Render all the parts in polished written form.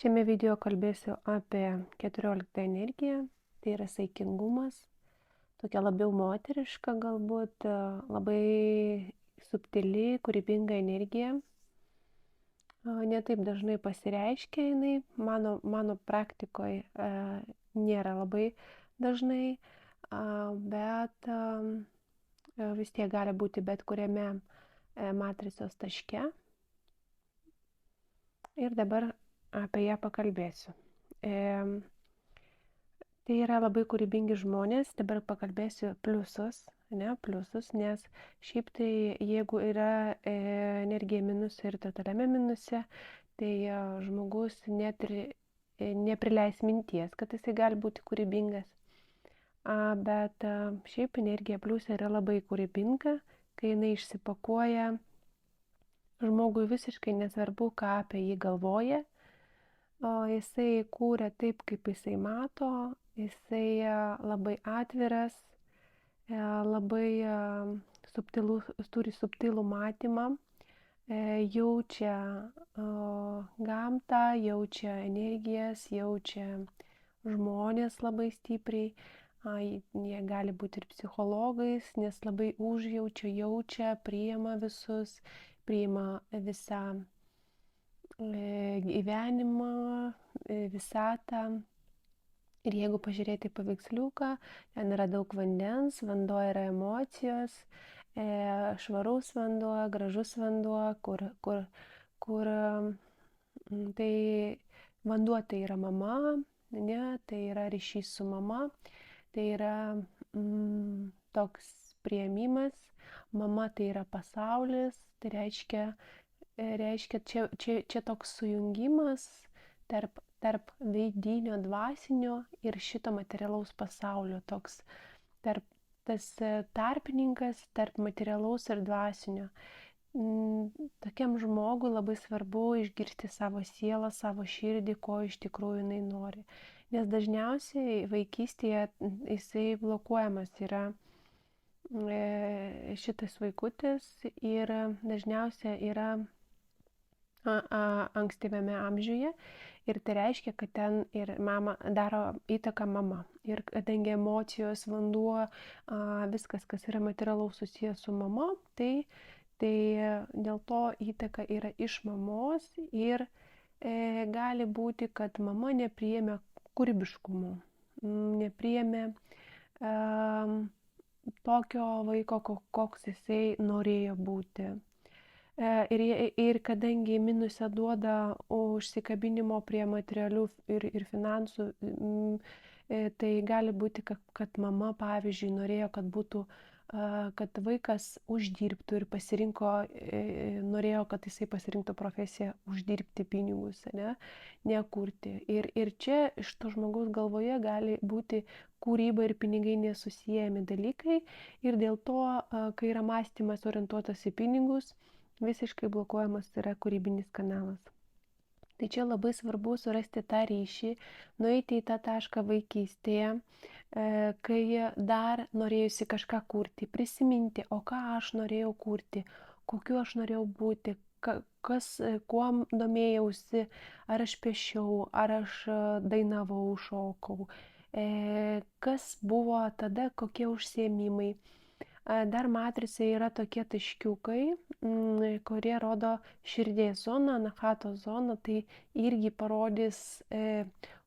Šiame video kalbėsiu apie 14 energiją, tai yra saikingumas, tokia labiau moteriška galbūt, labai subtili, kūrybinga energija. Ne taip dažnai pasireiškia jinai, mano praktikoje nėra labai dažnai, bet vis tiek gali būti bet kuriame matricos taške. Ir dabar apie ją pakalbėsiu. Tai yra labai kūrybingi žmonės, dabar pakalbėsiu pliusus, nes šiaip tai jeigu yra energija minuse ir totaliame minuse, tai žmogus net ir neprileis minties, kad jisai gali būti kūrybingas. Bet šiaip energija pliuse yra labai kūrybinga, kai jinai išsipakuoja, žmogui visiškai nesvarbu, ką apie jį galvoja, jisai kūrė taip, kaip jisai mato, jisai labai atviras, labai turi subtilų matymą, jaučia gamtą, jaučia energijas, jaučia žmonės labai stipriai. Jie gali būti ir psichologais, nes labai užjaučia, jaučia, priima visus, priima visą gyvenimą, visatą. Ir jeigu pažiūrėti paveiksliuką, ten yra daug vandens, vanduo yra emocijos, švaraus vanduo, gražus vanduo, kur tai vanduo tai yra mama, tai yra ryšys su mama, tai yra toks priėmimas, mama tai yra pasaulis, tai reiškia čia toks sujungimas tarp vidinio dvasinio ir šito materialaus pasaulio, tas tarpininkas tarp materialaus ir dvasinio. Tokiam žmogui labai svarbu išgirsti savo sielą, savo širdį, ko iš tikrųjų jinai nori. Nes dažniausiai vaikystėje jisai blokuojamas yra šitas vaikutis ir dažniausiai yra ankstyvame amžiuje ir tai reiškia, kad ten ir mama daro įtaką mama. Ir kadangi emocijos, vanduo, viskas, kas yra materialaus susijęs su mama, tai dėl to įtaka yra iš mamos ir gali būti, kad mama nepriėmė kūrybiškumo, nepriėmė tokio vaiko, koks jisai norėjo būti. Ir kadangi minusą duoda užsikabinimo prie materialių ir finansų, tai gali būti, kad mama, pavyzdžiui, norėjo, kad vaikas uždirbtų ir norėjo, kad jisai pasirinktų profesiją uždirbti pinigus, ne kurti. Ir čia iš to žmogaus galvoje gali būti kūryba ir pinigai nesusijęmi dalykai ir dėl to, kai yra mąstymas orientuotas į pinigus, visiškai blokuojamas yra kūrybinis kanalas. Tai čia labai svarbu surasti tą ryšį, nueiti į tą tašką vaikystėje, kai dar norėjusi kažką kurti, prisiminti, o ką aš norėjau kurti, kokiu aš norėjau būti, kuo domėjausi, ar aš piešiau, ar aš dainavau, šokau, kas buvo tada, kokie užsiėmimai. Dar matrice yra tokie taškiukai, kurie rodo širdies zoną, anahatos zoną, tai irgi parodys,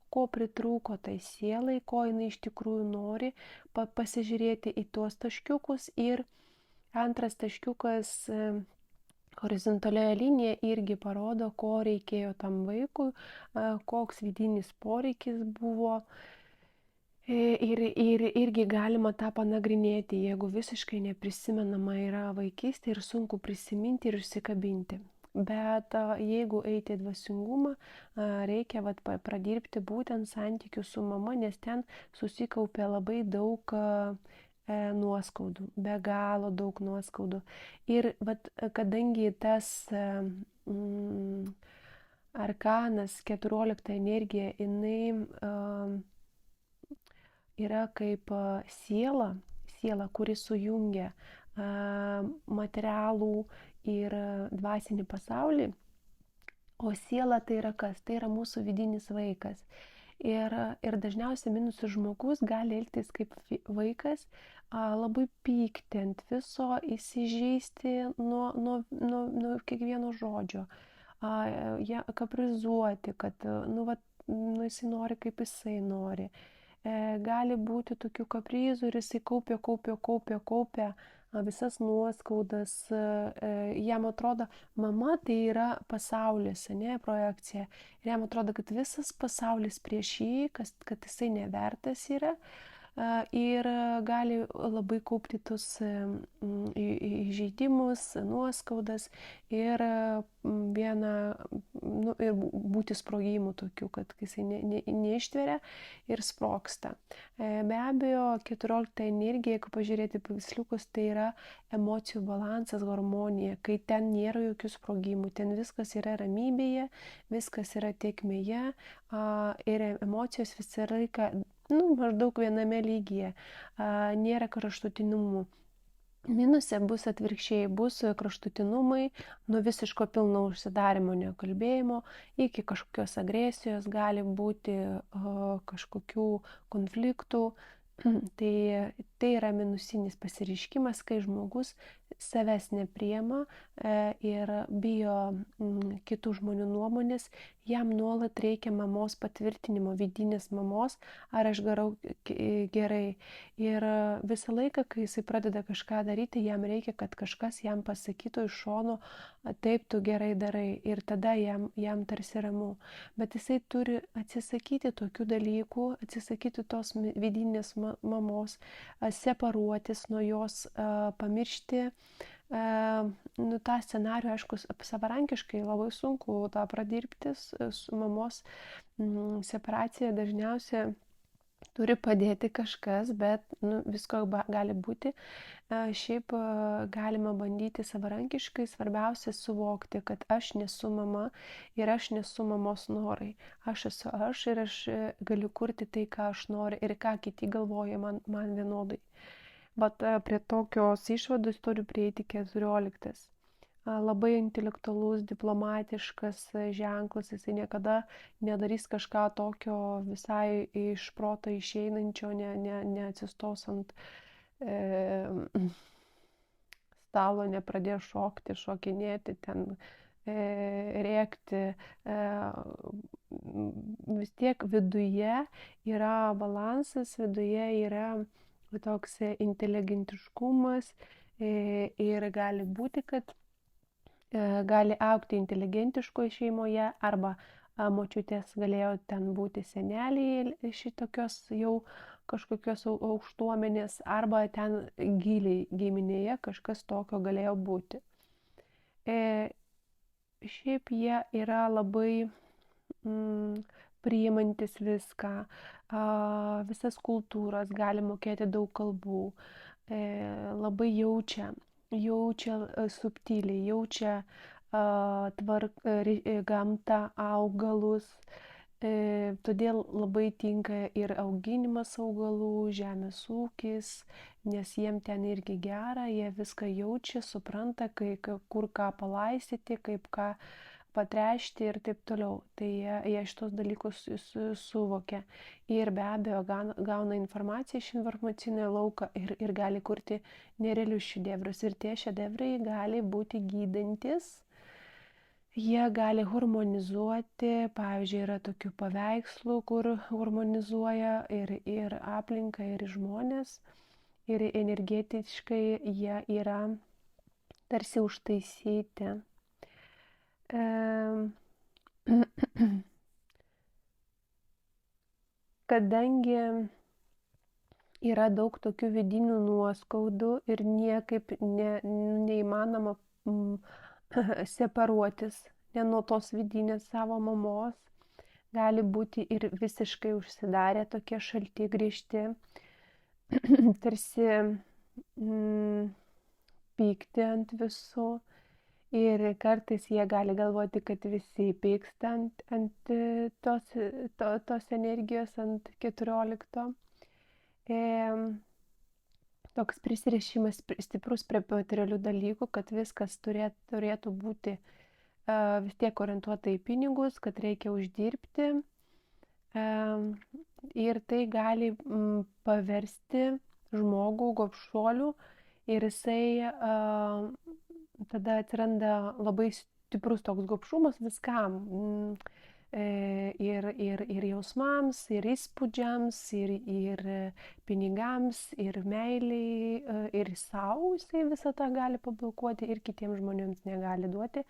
ko pritrūko tai sielai, ko jinai iš tikrųjų nori, pasižiūrėti į tuos taškiukus. Ir antras taškiukas horizontalioje linijoje irgi parodo, ko reikėjo tam vaikui, koks vidinis poreikis buvo. Ir irgi galima tą panagrinėti, jeigu visiškai neprisimenama yra vaikystė ir sunku prisiminti ir užsikabinti. Bet jeigu eiti į dvasingumą, reikia pradirbti būtent santykių su mama, nes ten susikaupia labai daug nuoskaudų, be galo daug nuoskaudų. Ir kadangi tas arkanas, 14 energija, jinai yra kaip siela, kuri sujungia materialų ir dvasinį pasaulį, O siela tai yra kas? Tai yra mūsų vidinis vaikas. Ir dažniausiai minusių žmogus gali elgtis kaip vaikas, labai pykti ant viso, įsižeisti nuo kiekvieno žodžio, ja, kaprizuoti, kad, jisai nori, kaip jisai nori. Gali būti tokių kaprizų ir jisai kaupia visas nuoskaudas, jam atrodo, mama tai yra pasaulis, ne, projekcija. Ir jam atrodo, kad visas pasaulis prieš jį, kad jisai nevertas yra. Ir gali labai kaupti tus įžeidimus, nuoskaudas ir ir būti sprogimų tokių, kad jisai neištveria ir sprogsta. Be abejo, 14 energija, jeigu pažiūrėti paveiksliukus, tai yra emocijų balansas, harmonija, kai ten nėra jokių sprogimų, ten viskas yra ramybėje, viskas yra tėkmėje ir emocijos visą laiką maždaug viename lygyje, nėra kraštutinumų. Minuse bus atvirkščiai, bus kraštutinumai nuo visiško pilno užsidarimo, nekalbėjimo iki kažkokios agresijos, gali būti kažkokių konfliktų. Tai yra minusinis pasireiškimas, kai žmogus savęs nepriema ir bijo kitų žmonių nuomonės, jam nuolat reikia mamos patvirtinimo, vidinės mamos, ar aš darau gerai. Ir visą laiką, kai jisai pradeda kažką daryti, jam reikia, kad kažkas jam pasakytų iš šono, taip tu gerai darai, ir tada jam tarsi ramu. Bet jisai turi atsisakyti tokių dalykų, atsisakyti tos vidinės mamos, separuotis nuo jos, pamiršti. Tą scenarių, aišku, savarankiškai labai sunku tą pradirbti su mamos separacija, dažniausiai turi padėti kažkas, bet visko gali būti. Šiaip galima bandyti savarankiškai, svarbiausia suvokti, kad aš nesu mama ir aš nesu mamos norai. Aš esu aš ir aš galiu kurti tai, ką aš noriu ir ką kiti galvoja man vienodai. Bet prie tokios išvados turiu prieiti 14. Labai intelektualus, diplomatiškas ženklas, jisai niekada nedarys kažką tokio visai iš proto išeinančio, neatsistos ant stalo, nepradės šokinėti, ten rėkti. Vis tiek viduje yra balansas, viduje yra toks inteligentiškumas ir gali būti, kad gali augti inteligentiškoje šeimoje arba močiutės galėjo ten būti seneliai šitokios jau kažkokios aukštuomenės arba ten giliai giminėje kažkas tokio galėjo būti. Šiaip jie yra labai priimantis viską, visas kultūras, gali mokėti daug kalbų, labai jaučia subtiliai, jaučia gamtą, augalus, todėl labai tinka ir auginimas augalų, žemės ūkis, nes jiem ten irgi gera, jie viską jaučia, supranta, kur ką palaistyti, kaip ką patrešti ir taip toliau. Tai jie šitos dalykus suvokia ir be abejo gauna informaciją iš informacinio lauko ir gali kurti nerealius šedevrus. Ir tie šedevrai gali būti gydantis, jie gali harmonizuoti, pavyzdžiui, yra tokių paveikslų, kur harmonizuoja ir aplinką, ir žmonės, ir energetiškai jie yra tarsi užtaisyti. Kadangi yra daug tokių vidinių nuoskaudų ir niekaip neįmanoma separuotis nuo tos vidinės savo mamos, gali būti ir visiškai užsidarę, tokie šalti, griežti, tarsi pykti ant visų. Ir kartais jie gali galvoti, kad visi pyksta ant tos energijos, ant 14. Toks prisirišimas stiprus prie materialių dalykų, kad viskas turėtų būti vis tiek orientuota į pinigus, kad reikia uždirbti ir tai gali paversti žmogų gobšuoliu ir jisai tada atsiranda labai stiprus toks gobšumas viskam. Ir jausmams, ir įspūdžiams, ir pinigams, ir meiliai, ir savo jisai visą tą gali pablokuoti ir kitiems žmonėms negali duoti,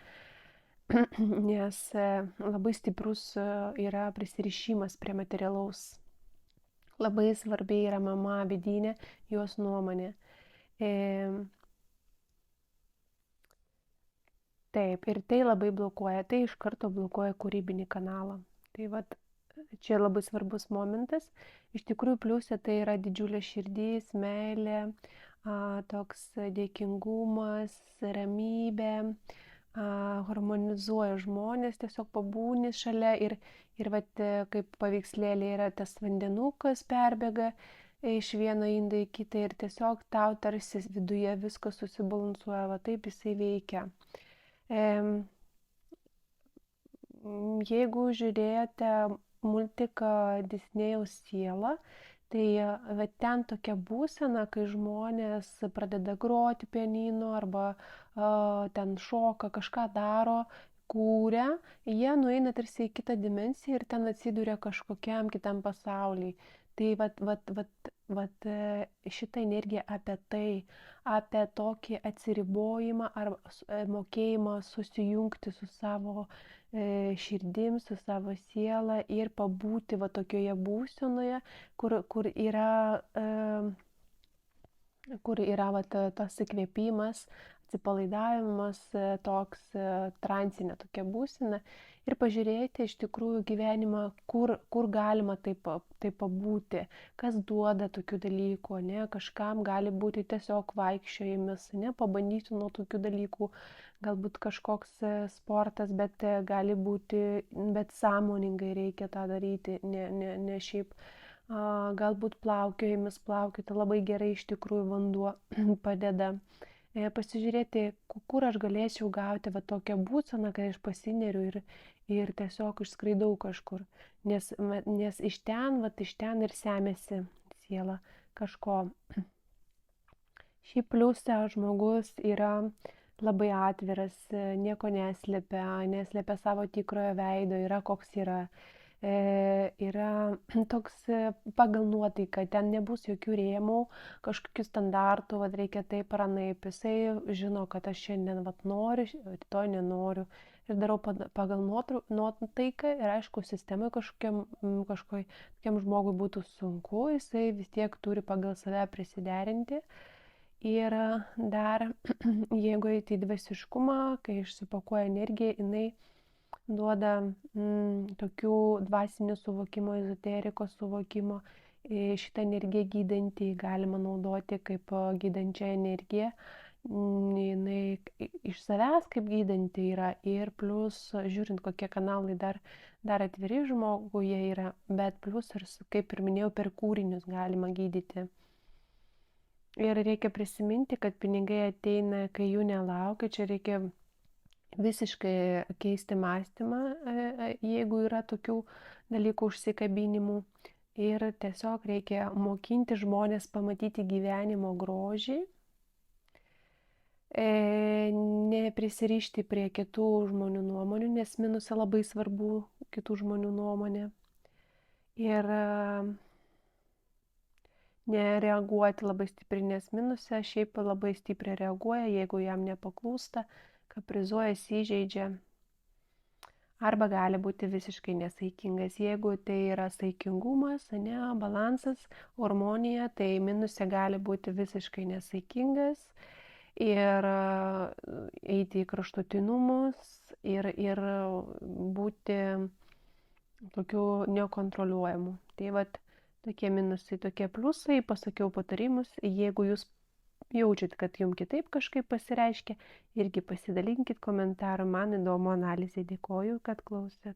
nes labai stiprus yra prisirišimas prie materialaus. Labai svarbi yra mama vidinė, jos nuomonė. Taip, ir tai labai blokuoja, tai iš karto blokuoja kūrybinį kanalą. Tai vat, čia labai svarbus momentas. Iš tikrųjų, pliusė tai yra didžiulė širdys, meilė, toks dėkingumas, ramybė, harmonizuoja žmonės, tiesiog pabūni šalia ir vat, kaip paveikslėlė yra tas vandenukas perbėga iš vieno indo į kitą ir tiesiog tau tarsi viduje viskas susibalansuoja, va taip jisai veikia. Jeigu žiūrėjote multiką Disnėjaus siela, tai va ten tokia būsena, kai žmonės pradeda groti pianinu arba ten šoka, kažką daro, kūrė, jie nueina tarsi į kitą dimensiją ir ten atsiduria kažkokiam kitam pasauliui. Tai vat šitą energiją apie tai, apie tokį atsiribojimą ar mokėjimą susijungti su savo širdim, su savo siela ir pabūti va tokioje būsenoje, kur yra va tas įkvėpimas, atsipalaidavimas, toks transinė tokia būsena ir pažiūrėti iš tikrųjų gyvenimą, kur galima taip pabūti, kas duoda tokių dalykų, ne, kažkam gali būti tiesiog vaikščiojimas, ne, pabandyti nuo tokių dalykų, galbūt kažkoks sportas, bet gali būti, bet sąmoningai reikia tą daryti, ne šiaip. Galbūt plaukiojimas, plaukioti labai gerai iš tikrųjų vanduo padeda. Pasižiūrėti, kur aš galėčiau gauti va tokią būseną, kai aš pasineriu ir tiesiog išskraidau kažkur. Nes iš ten ir semėsi siela kažko. Šį pliusą žmogus yra labai atviras, nieko neslėpia savo tikrojo veido, yra koks yra. Yra toks pagal nuotaiką, ten nebus jokių rėmų, kažkokių standartų, vad reikia taip ar anaip, jisai žino, kad aš šiandien vat noriu, rytoj nenoriu ir darau pagal nuotaiką ir aišku, sistemai kažkokiam žmogui būtų sunku, jisai vis tiek turi pagal save prisiderinti ir dar, jeigu eiti į dvasiškumą, kai išsipakuoja energiją, jinai duoda tokių dvasinio suvokimo, ezoterikos suvokimo. Šitą energiją gydantį galima naudoti kaip gydančią energiją. Jinai iš savęs kaip gydanti yra ir plus, žiūrint, kokie kanalai dar atviri žmoguje yra, bet plus ir, kaip ir minėjau, per kūrinius galima gydyti. Ir reikia prisiminti, kad pinigai ateina, kai jų nelaukia, čia reikia visiškai keisti mąstymą, jeigu yra tokių dalykų užsikabinimų. Ir tiesiog reikia mokinti žmonės pamatyti gyvenimo grožį, neprisirišti prie kitų žmonių nuomonių, nes minuse labai svarbu kitų žmonių nuomonė. Ir nereaguoti labai stipriai, nes minuse šiaip labai stipriai reaguoja, jeigu jam nepaklūsta, kaprizuoja, įsižeidžia, arba gali būti visiškai nesaikingas. Jeigu tai yra saikingumas, ne, balansas, harmonija, tai minuse gali būti visiškai nesaikingas ir eiti į kraštutinumus ir būti tokiu nekontroliuojamu. Tai vat tokie minusai, tokie pliusai, pasakiau patarimus, jeigu jūs jaučiat, kad jums kitaip kažkaip pasireiškia, irgi pasidalinkit komentaru, man įdomu analizė, dėkoju, kad klausėt.